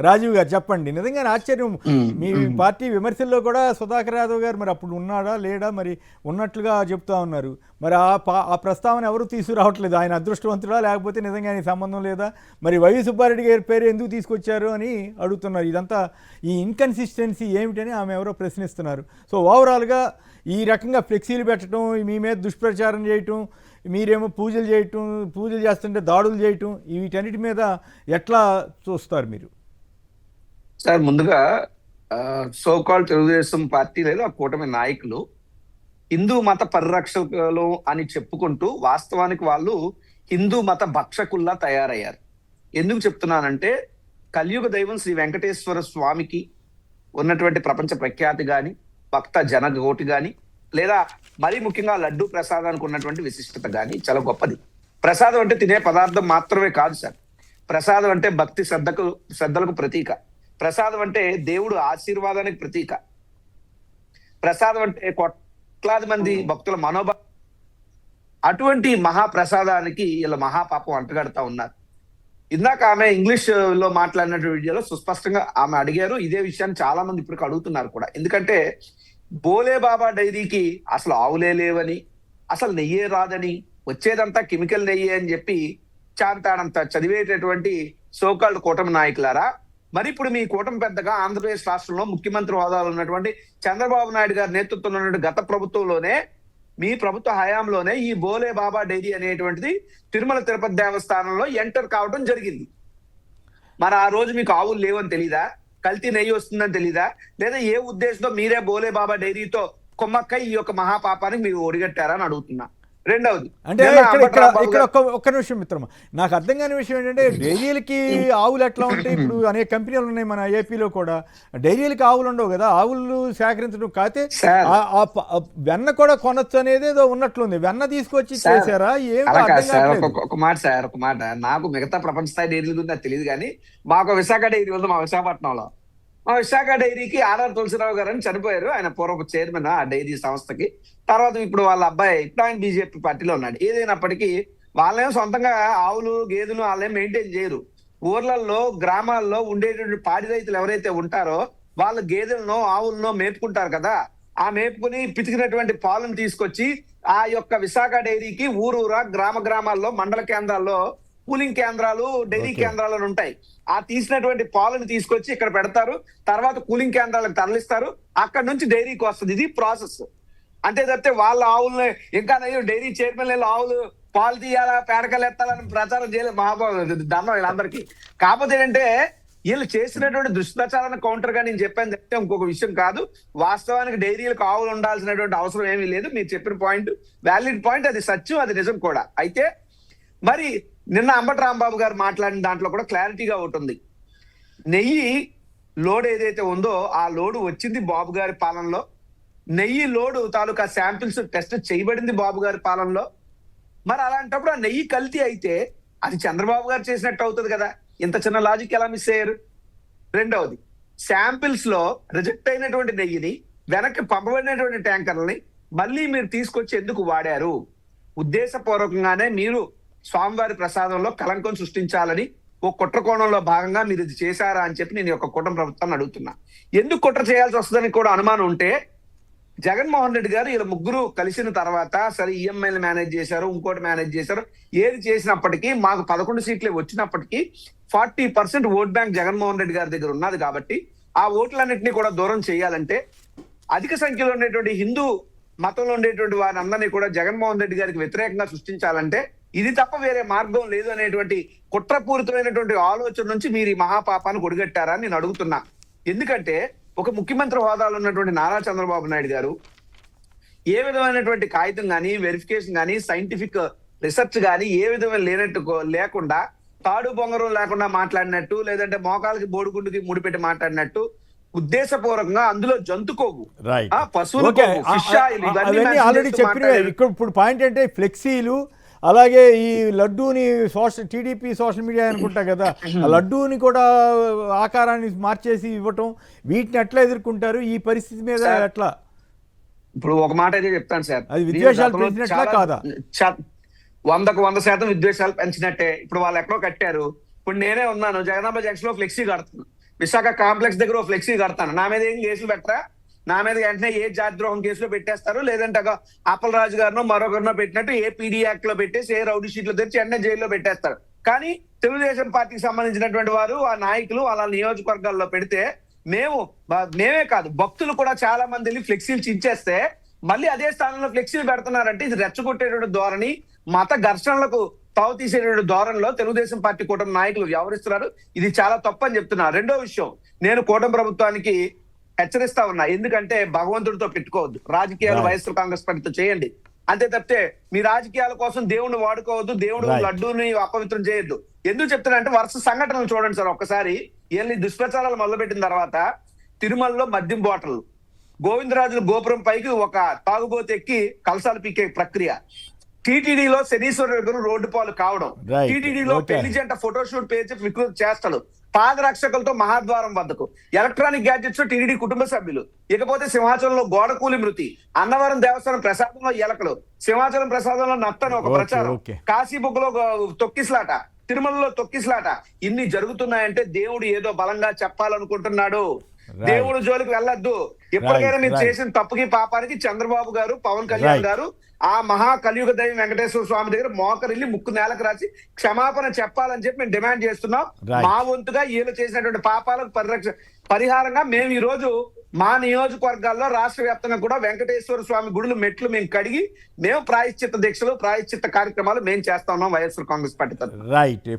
రాజీవ్ గారు చెప్పండి. నిజంగానే ఆశ్చర్యం. మీ పార్టీ విమర్శల్లో కూడా సుధాకర్ యాదవ్ గారు మరి అప్పుడు ఉన్నాడా లేడా, మరి ఉన్నట్లుగా చెప్తా ఉన్నారు. మరి ఆ ప్రస్తావన ఎవరు తీసుకురావట్లేదు. ఆయన అదృష్టవంతుడా లేకపోతే నిజంగా ఆయన సంబంధం లేదా, మరి వైవి సుబ్బారెడ్డి గారి పేరు ఎందుకు తీసుకొచ్చారు అని అడుగుతున్నారు. ఇదంతా ఈ ఇన్కన్సిస్టెన్సీ ఏమిటని ఆమె ఎవరో ప్రశ్నిస్తున్నారు. సో ఓవరాల్గా ఈ రకంగా ఫ్లెక్సీలు పెట్టడం, మీ మీద దుష్ప్రచారం చేయటం, మీరేమో పూజలు చేస్తుంటే దాడులు చేయటం, వీటన్నిటి మీద ఎట్లా చూస్తారు మీరు? సార్ ముందుగా సోకాల్ తెలుగుదేశం పార్టీ లేదా కూటమి నాయకులు హిందూ మత పరిరక్షకులు అని చెప్పుకుంటూ వాస్తవానికి వాళ్ళు హిందూ మత భక్షకుల్లా తయారయ్యారు. ఎందుకు చెప్తున్నానంటే కలియుగ దైవం శ్రీ వెంకటేశ్వర స్వామికి ఉన్నటువంటి ప్రపంచ ప్రఖ్యాతి గాని, భక్త జనగోటి గాని, లేదా మరీ ముఖ్యంగా లడ్డూ ప్రసాదానికి ఉన్నటువంటి విశిష్టత గాని చాలా గొప్పది. ప్రసాదం అంటే తినే పదార్థం మాత్రమే కాదు సార్. ప్రసాదం అంటే భక్తి శ్రద్ధలకు ప్రతీక. ప్రసాదం అంటే దేవుడు ఆశీర్వాదానికి ప్రతీక. ప్రసాదం అంటే కోట్లాది మంది భక్తుల మనోభావం. అటువంటి మహాప్రసాదానికి ఇలా మహాపాపం అంటగడతా ఉన్నారు. ఇందాక ఆమె ఇంగ్లీష్ లో మాట్లాడిన వీడియోలో సుస్పష్టంగా ఆమె అడిగారు. ఇదే విషయాన్ని చాలా మంది ఇప్పటికి అడుగుతున్నారు కూడా. ఎందుకంటే బోలే బాబా డైరీకి అసలు ఆవులే లేవని, అసలు నెయ్యే రాదని, వచ్చేదంతా కెమికల్ నెయ్యి అని చెప్పి చాంతాడంతా చదివేటటువంటి సోకాల్డ్ కూటమి నాయకులారా, మరి ఇప్పుడు మీ కూటమి పెద్దగా ఆంధ్రప్రదేశ్ రాష్ట్రంలో ముఖ్యమంత్రి హోదాలో ఉన్నటువంటి చంద్రబాబు నాయుడు గారి నేతృత్వంలో ఉన్నటువంటి గత ప్రభుత్వంలోనే, మీ ప్రభుత్వ హయాంలోనే ఈ బోలే బాబా డైరీ అనేటువంటిది తిరుమల తిరుపతి దేవస్థానంలో ఎంటర్ కావడం జరిగింది. మరి ఆ రోజు మీకు ఆవులు లేవని తెలీదా? కల్తీ నెయ్యి వస్తుందని తెలీదా? లేదా ఏ ఉద్దేశంతో మీరే బోలే బాబా డైరీతో కొమ్మక్కై ఈ యొక్క మహాపాపానికి మీరు ఒడిగట్టారని అడుగుతున్నా. రెండవది అంటే ఇక్కడ ఒక్క నిమిషం మిత్రమా, నాకు అర్థం కాని విషయం ఏంటంటే డైరీలకి ఆవులు ఎట్లా ఉంటాయి? ఇప్పుడు అనేక కంపెనీలు ఉన్నాయి మన ఏపీలో కూడా, డైరీలకి ఆవులు ఉండవు కదా. ఆవులు సేకరించడం కాతే వెన్న కూడా కొనొచ్చు అనేది ఏదో ఉన్నట్లుంది. వెన్న తీసుకొచ్చి చేశారా? ఒక మాట సార్, ఒక మాట. నాకు మిగతా ప్రపంచ స్థాయి డైరీల గురించి నాకు తెలియదు, కానీ మాకు విశాఖ డైరీ ఉంది మా విశాఖపట్నంలో. మా విశాఖ డైరీకి ఆర్ఆర్ తులసిరావు గారు అని చనిపోయారు. ఆయన పూర్వపు చైర్మన్ ఆ డైరీ సంస్థకి. తర్వాత ఇప్పుడు వాళ్ళ అబ్బాయి ఇప్పుడు ఆయన బీజేపీ పార్టీలో ఉన్నాడు. ఏదైనప్పటికీ వాళ్ళేమో సొంతంగా ఆవులు గేదెలు వాళ్ళేం మెయింటైన్ చేయరు. ఊర్లలో గ్రామాల్లో ఉండేటువంటి పాడి రైతులు ఎవరైతే ఉంటారో వాళ్ళ గేదెలను ఆవులను మేపుకుంటారు కదా. ఆ మేపుకుని పితికినటువంటి పాలను తీసుకొచ్చి ఆ యొక్క విశాఖ డైరీకి ఊరూరా గ్రామాల్లో మండల కేంద్రాల్లో కూలింగ్ కేంద్రాలు, డైరీ కేంద్రాలు ఉంటాయి. ఆ తీసినటువంటి పాలను తీసుకొచ్చి ఇక్కడ పెడతారు. తర్వాత కూలింగ్ కేంద్రాలకు తరలిస్తారు. అక్కడ నుంచి డైరీకి వస్తుంది. ఇది ప్రాసెస్. అంతే తప్పితే వాళ్ళ ఆవులని ఇంకా డైరీ చైర్మన్ ఆవులు పాలు తీయాలా, పేడకలు ఎత్తాలని ప్రచారం చేయలేదు. దండం వీళ్ళందరికీ. కాకపోతే ఏంటంటే వీళ్ళు చేసినటువంటి దుష్ప్రచారాన్ని కౌంటర్ గా నేను చెప్పాను చెప్తే ఇంకొక విషయం కాదు. వాస్తవానికి డైరీలకు ఆవులు ఉండాల్సినటువంటి అవసరం ఏమీ లేదు. మీరు చెప్పిన పాయింట్ వ్యాలిడ్ పాయింట్, అది సత్యం, అది నిజం కూడా. అయితే మరి నిన్న అంబటి రాంబాబు గారు మాట్లాడిన దాంట్లో కూడా క్లారిటీగా ఉంటుంది. నెయ్యి లోడ్ ఏదైతే ఉందో ఆ లోడు వచ్చింది బాబు గారి పాలనలో. నెయ్యి లోడు తాలూకా శాంపిల్స్ టెస్ట్ చేయబడింది బాబు గారి పాలనలో. మరి అలాంటప్పుడు ఆ నెయ్యి కల్తీ అయితే అది చంద్రబాబు గారు చేసినట్టు అవుతుంది కదా. ఇంత చిన్న లాజిక్ ఎలా మిస్ అయ్యారు? రెండవది, శాంపిల్స్ లో రిజెక్ట్ అయినటువంటి నెయ్యిని వెనక్కి పంపబడినటువంటి ట్యాంకర్లని మళ్ళీ మీరు తీసుకొచ్చి ఎందుకు వాడారు? ఉద్దేశపూర్వకంగానే మీరు స్వామివారి ప్రసాదంలో కలంకం సృష్టించాలని ఓ కుట్ర కోణంలో భాగంగా మీరు ఇది చేశారా అని చెప్పి నేను ఒక కూటమి ప్రభుత్వాన్ని అడుగుతున్నా. ఎందుకు కుట్ర చేయాల్సి వస్తుందని కూడా అనుమానం ఉంటే జగన్మోహన్ రెడ్డి గారు ఇలా ముగ్గురు కలిసిన తర్వాత సరే ఈఎంఐలు మేనేజ్ చేశారు, ఇంకోటి మేనేజ్ చేశారు. ఏది చేసినప్పటికీ మాకు 11 సీట్లే వచ్చినప్పటికీ 40% ఓట్ బ్యాంక్ జగన్మోహన్ రెడ్డి గారి దగ్గర ఉన్నది. కాబట్టి ఆ ఓట్లన్నింటినీ కూడా దూరం చేయాలంటే అధిక సంఖ్యలో ఉండేటువంటి హిందూ మతంలో ఉండేటువంటి వారిని అందరినీ కూడా జగన్మోహన్ రెడ్డి గారికి వ్యతిరేకంగా సృష్టించాలంటే ఇది తప్ప వేరే మార్గం లేదు అనేటువంటి కుట్రపూరితమైనటువంటి ఆలోచన నుంచి మీరు ఈ మహాపాపాన్ని ఒడిగట్టారని నేను అడుగుతున్నా. ఎందుకంటే ఒక ముఖ్యమంత్రి హోదాలో ఉన్నటువంటి నారా చంద్రబాబు నాయుడు గారు ఏ విధమైనటువంటి కాగితం కానీ, వెరిఫికేషన్ కానీ, సైంటిఫిక్ రీసెర్చ్ కానీ ఏ విధమైన లేకుండా తాడు బొంగరం లేకుండా మాట్లాడినట్టు, లేదంటే మోకాలకి బోడిగుండుకి ముడిపెట్టి మాట్లాడినట్టు ఉద్దేశపూర్వకంగా అందులో జంతుకోవు పశువులు ఆల్రెడీ చెప్పిన. ఇప్పుడు పాయింట్ అంటే ఫ్లెక్సీలు, అలాగే ఈ లడ్డూని టీడీపీ సోషల్ మీడియా అనుకుంటా కదా, ఆ లడ్డూని కూడా ఆకారాన్ని మార్చేసి ఇవ్వటం, వీటిని ఎట్లా ఎదుర్కొంటారు? ఈ పరిస్థితి మీద ఎట్లా? ఇప్పుడు ఒక మాట అయితే చెప్తాను సార్, అది విద్వేషాలు పెంచినట్లా కాదా? 100% విద్వేషాలు పెంచినట్టే. ఇప్పుడు వాళ్ళు ఎక్కడో కట్టారు, ఇప్పుడు నేనే ఉన్నాను జగదాంబ జంక్షన్ లో ఫ్లెక్సీ కడుతున్నాను. విశాఖ కాంప్లెక్స్ దగ్గర ఓ ఫ్లెక్సీ కడతాను, నా మీద ఏం కేసులు పెట్టరా, నా మీద వెంటనే ఏ జాతిద్రోహం కేసులో పెట్టేస్తారు, లేదంటే అప్పలరాజు గారినో మరొకరినో పెట్టినట్టు ఏ పీడీ యాక్ట్ లో పెట్టేసి ఏ రౌడీ షీట్లు తెచ్చి వెంటనే జైల్లో పెట్టేస్తారు. కానీ తెలుగుదేశం పార్టీకి సంబంధించినటువంటి వారు ఆ నాయకులు వాళ్ళ నియోజకవర్గాల్లో పెడితే మేమే కాదు భక్తులు కూడా చాలా మంది వెళ్ళి ఫ్లెక్సీలు చించేస్తే మళ్ళీ అదే స్థానంలో ఫ్లెక్సీలు పెడుతున్నారంటే ఇది రెచ్చగొట్టేటువంటి ధోరణి, మత ఘర్షణలకు తావు తీసేటువంటి ధోరణిలో తెలుగుదేశం పార్టీ కూటమి నాయకులు వ్యవహరిస్తున్నారు. ఇది చాలా తప్పని చెప్తున్నా. రెండో విషయం, నేను కూటమి ప్రభుత్వానికి హెచ్చరిస్తా ఉన్నా, ఎందుకంటే భగవంతుడితో పెట్టుకోవద్దు, రాజకీయాలు వైఎస్ఆర్ కాంగ్రెస్ పార్టీతో చేయండి అంతే తప్పితే మీ రాజకీయాల కోసం దేవుణ్ణి వాడుకోవద్దు, దేవుడు లడ్డూని అపవిత్రం చేయొద్దు. ఎందుకు చెప్తున్నా అంటే వరుస సంఘటనలు చూడండి సార్. ఒక్కసారి వీళ్ళని దుష్ప్రచారాలు మొదలుపెట్టిన తర్వాత తిరుమలలో మద్యం బాటలు, గోవిందరాజుల గోపురం పైకి ఒక తాగుబోతు ఎక్కి కలసాలు పీకే ప్రక్రియ, టీటీడీలో శనీశ్వర దగ్గర రోడ్డు పాలు కావడం, టీటీడీలో పెళ్లి జంట ఫోటోషూట్ పేర్చి వికృత చేష్టలు, పాదరక్షకులతో మహాద్వారం వద్దకు, ఎలక్ట్రానిక్ గ్యాడ్జెట్స్ టీటీడీ కుటుంబ సభ్యులు, ఇకపోతే సింహాచలంలో గోడకూలి మృతి, అన్నవరం దేవస్థానం ప్రసాదంలో ఎలకలు, సింహాచలం ప్రసాదంలో నత్తను ఒక ప్రచారం, కాశీబుగ్గలో తొక్కిస్లాట, తిరుమలలో తొక్కిస్లాట, ఇన్ని జరుగుతున్నాయంటే దేవుడు ఏదో బలంగా చెప్పాలనుకుంటున్నాడు. దేవుడు జోలికి వెళ్ళొద్దు. ఎప్పటికైనా మీరు చేసిన తప్పుకి పాపానికి చంద్రబాబు గారు, పవన్ కళ్యాణ్ గారు ఆ మహా కలియుగ దైవం వెంకటేశ్వర స్వామి దగ్గర మోకరిల్లి ముక్కు నేలకు రాసి క్షమాపణ చెప్పాలని చెప్పి మేము డిమాండ్ చేస్తున్నాం. మా వంతుగా వీళ్ళు చేసినటువంటి పాపాలకు పరిహారంగా మేము ఈ రోజు మా నియోజకవర్గాల్లో రాష్ట్ర వ్యాప్తంగా కూడా వెంకటేశ్వర స్వామి గుడులు మెట్లు మేము కడిగి మేము ప్రాయశ్చిత్త దీక్షలు, ప్రాయశ్చిత్త కార్యక్రమాలు మేము చేస్తా ఉన్నాం వైఎస్ఆర్ కాంగ్రెస్ పార్టీ తరఫున. రైట్.